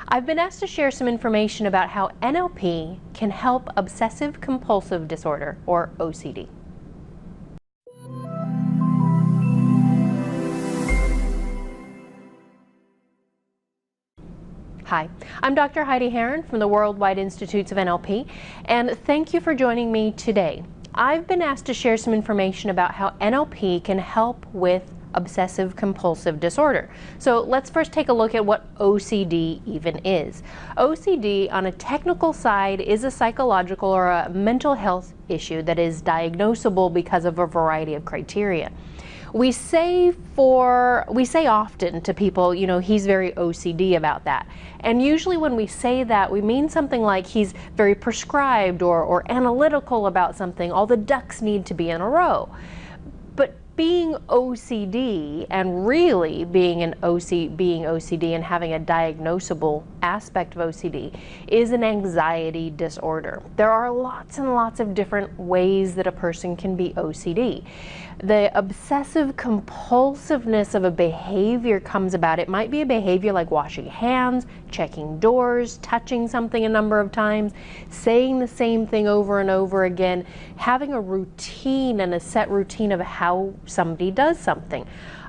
I've been asked to share some information about how NLP can help obsessive compulsive disorder, or OCD. Hi, I'm Dr. Heidi Herron from the Worldwide Institutes of NLP, and thank you for joining me today. I've been asked to share some information about how NLP can help with obsessive compulsive disorder. So let's first take a look at what OCD even is. OCD on a technical side is a psychological or a mental health issue that is diagnosable because of a variety of criteria. We say often to people, he's very OCD about that. And usually when we say that, we mean something like he's very prescribed or analytical about something. All the ducks need to be in a row. But being OCD and really being OCD and having a diagnosable aspect of OCD is an anxiety disorder. There are lots and lots of different ways that a person can be OCD. The obsessive compulsiveness of a behavior comes about. It might be a behavior like washing hands, checking doors, touching something a number of times, saying the same thing over and over again, having a routine and a set routine of how somebody does something.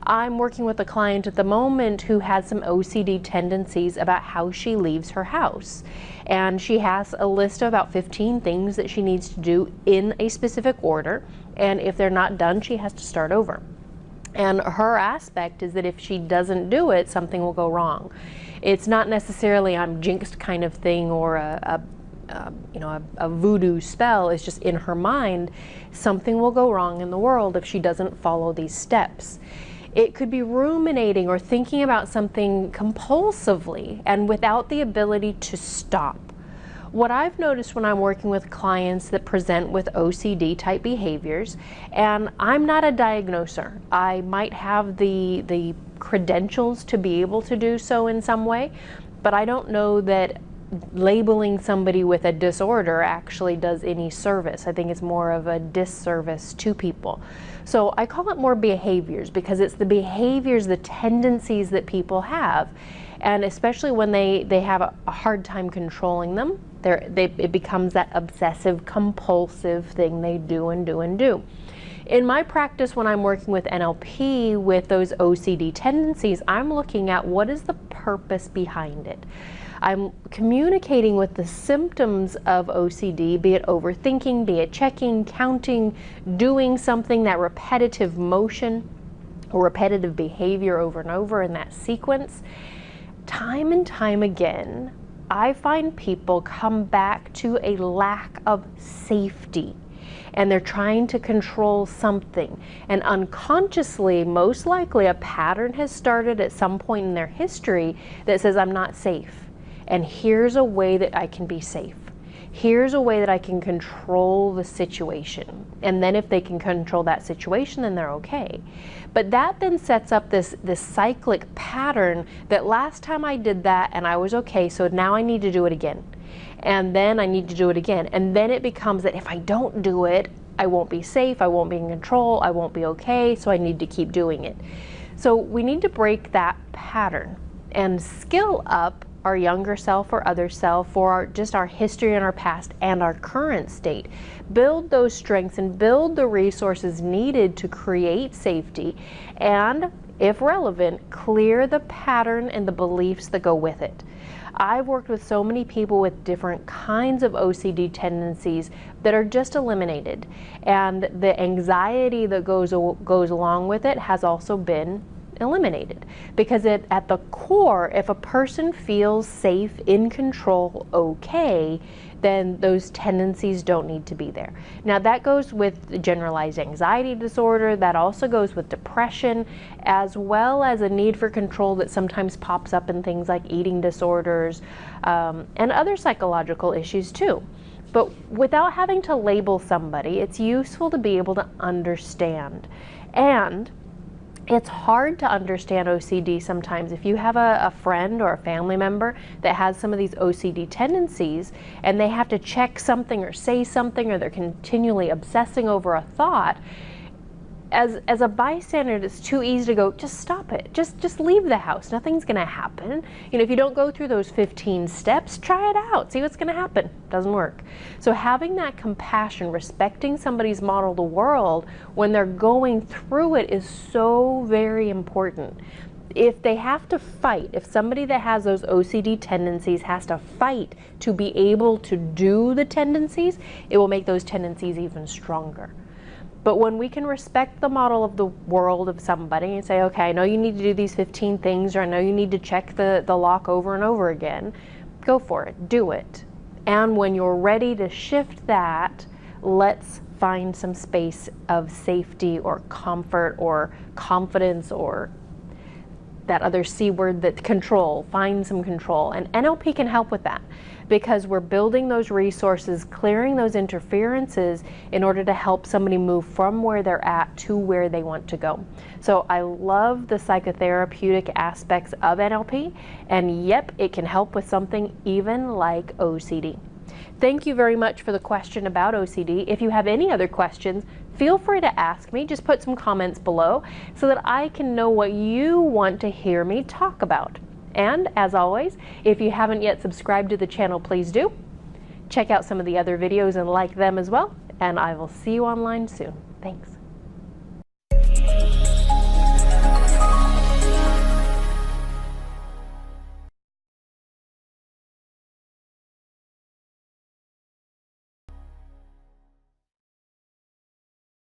I'm working with a client at the moment who has some OCD tendencies about how she leaves her house. And she has a list of about 15 things that she needs to do in a specific order. And if they're not done, she has to start over. And her aspect is that if she doesn't do it, something will go wrong. It's not necessarily I'm jinxed kind of thing or a voodoo spell. It's just in her mind, something will go wrong in the world if she doesn't follow these steps. It could be ruminating or thinking about something compulsively and without the ability to stop. What I've noticed when I'm working with clients that present with OCD type behaviors, and I'm not a diagnoser, I might have the credentials to be able to do so in some way, but I don't know that labeling somebody with a disorder actually does any service. I think it's more of a disservice to people. So I call it more behaviors because it's the behaviors, the tendencies that people have. And especially when they have a hard time controlling them, it becomes that obsessive compulsive thing they do and do and do. In my practice, when I'm working with NLP with those OCD tendencies, I'm looking at what is the purpose behind it. I'm communicating with the symptoms of OCD, be it overthinking, be it checking, counting, doing something, that repetitive motion or repetitive behavior over and over in that sequence. Time and time again, I find people come back to a lack of safety. And they're trying to control something. And unconsciously, most likely, a pattern has started at some point in their history that says, I'm not safe. And here's a way that I can be safe. Here's a way that I can control the situation. And then if they can control that situation, then they're okay. But that then sets up this cyclic pattern that last time I did that and I was okay, so now I need to do it again. And then I need to do it again. And then it becomes that if I don't do it, I won't be safe, I won't be in control, I won't be okay, so I need to keep doing it. So we need to break that pattern and skill up our younger self or other self or just our history and our past and our current state. Build those strengths and build the resources needed to create safety and, if relevant, clear the pattern and the beliefs that go with it. I've worked with so many people with different kinds of OCD tendencies that are just eliminated, and the anxiety that goes along with it has also been eliminated, because at the core, if a person feels safe, in control, okay, then those tendencies don't need to be there. Now that goes with generalized anxiety disorder, that also goes with depression, as well as a need for control that sometimes pops up in things like eating disorders and other psychological issues too. But without having to label somebody, it's useful to be able to understand. And it's hard to understand OCD sometimes. If you have a friend or a family member that has some of these OCD tendencies and they have to check something or say something or they're continually obsessing over a thought, as a bystander, it's too easy to go, just stop it, just leave the house, nothing's going to happen. You know, if you don't go through those 15 steps, try it out, see what's going to happen. Doesn't work. So having that compassion, respecting somebody's model of the world when they're going through it is so very important. If they have to fight, if somebody that has those OCD tendencies has to fight to be able to do the tendencies, it will make those tendencies even stronger. But when we can respect the model of the world of somebody and say, okay, I know you need to do these 15 things, or I know you need to check the lock over and over again, go for it, do it. And when you're ready to shift that, let's find some space of safety or comfort or confidence, or that other C word, that control, find some control. And NLP can help with that, because we're building those resources, clearing those interferences in order to help somebody move from where they're at to where they want to go. So I love the psychotherapeutic aspects of NLP, and yep, it can help with something even like OCD. Thank you very much for the question about OCD. If you have any other questions, feel free to ask me. Just put some comments below so that I can know what you want to hear me talk about. And as always, if you haven't yet subscribed to the channel, please do. Check out some of the other videos and like them as well. And I will see you online soon. Thanks.